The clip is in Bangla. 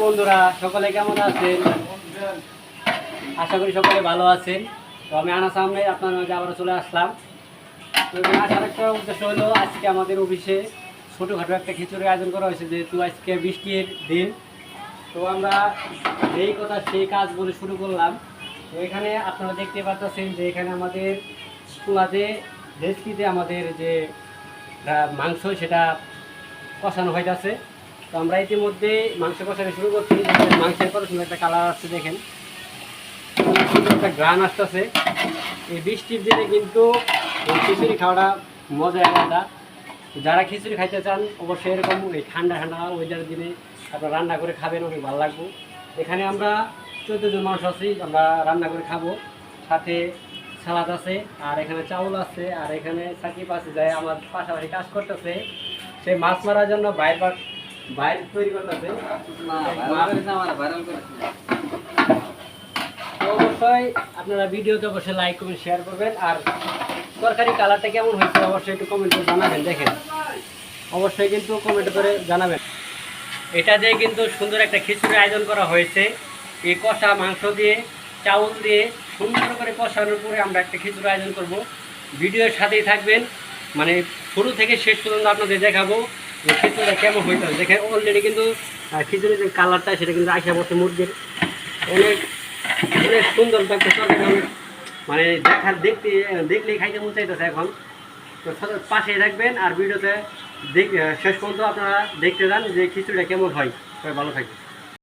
বন্ধুরা, সকলে কেমন আছেন? আশা করি সকলে ভালো আছেন। তো আমি আনাস আহমেদ আপনার মাঝে আবারও চলে আসলাম। তো এখানে আসার একটা উদ্দেশ্য হলো, আজকে আমাদের অফিসে ছোটোখাটো একটা খিচুড়ির আয়োজন করা হয়েছে, যেহেতু আজকে বৃষ্টির দিন। তো আমরা যেই কথা সেই কাজ বলে শুরু করলাম। তো এখানে আপনারা দেখতে পাচ্ছেন যে এখানে আমাদের চুলাতে ডেস্কিতে আমাদের যে মাংস সেটা কষানো হইতেছে। তো আমরা ইতিমধ্যে মাংস কষানো শুরু করছি। মাংসের কত সুন্দর একটা কালার আসছে, দেখেন সুন্দর একটা গ্রান আসতেছে। এই বৃষ্টির দিনে কিন্তু এই খিচুড়ি খাওয়াটা মজা আলাদা। যারা খিচুড়ি খাইতে চান অবশ্যই এরকম এই ঠান্ডা ঠান্ডা ওয়েদারের দিনে আপনারা রান্না করে খাবেন, অনেক ভালো লাগবে। এখানে আমরা 14 জন মানুষ আছি, আমরা রান্না করে খাবো। সাথে সালাদ আছে, আর এখানে চাউল আছে, আর এখানে সাকিব আছে যায় আমার পাশাপাশি কাজ করতেছে। সে মাছ মারার জন্য বাইর তৈরি করতেছে। অবশ্যই আপনারা ভিডিওতে অবশ্যই লাইক করবেন, শেয়ার করবেন। আর তরকারি কালারটা কেমন হয়েছে অবশ্যই একটু কমেন্ট করে জানাবেন। দেখেন অবশ্যই কিন্তু কমেন্ট করে জানাবেন। এটা দিয়ে কিন্তু সুন্দর একটা খিচুড়ি আয়োজন করা হয়েছে। এই কষা মাংস দিয়ে, চাউল দিয়ে সুন্দর করে কষানোর পরে আমরা একটা খিচুড়ি আয়োজন করব। ভিডিওর সাথেই থাকবেন, মানে শুরু থেকে শেষ পর্যন্ত আপনাদের দেখাবো যে খিচুড়িটা কেমন হইতে হবে। দেখেন অলরেডি কিন্তু খিচুড়ির যে কালারটা সেটা কিন্তু আইসা বসে মুরগির অনেক অনেক সুন্দর একটা তরকারি, মানে দেখলেই খাইতে মন চাইতেছে এখন। তো পাশেই থাকবেন আর ভিডিওতে শেষ পর্যন্ত আপনারা দেখতে যান যে খিচুড়িটা কেমন হয়। সবাই ভালো থাকবে।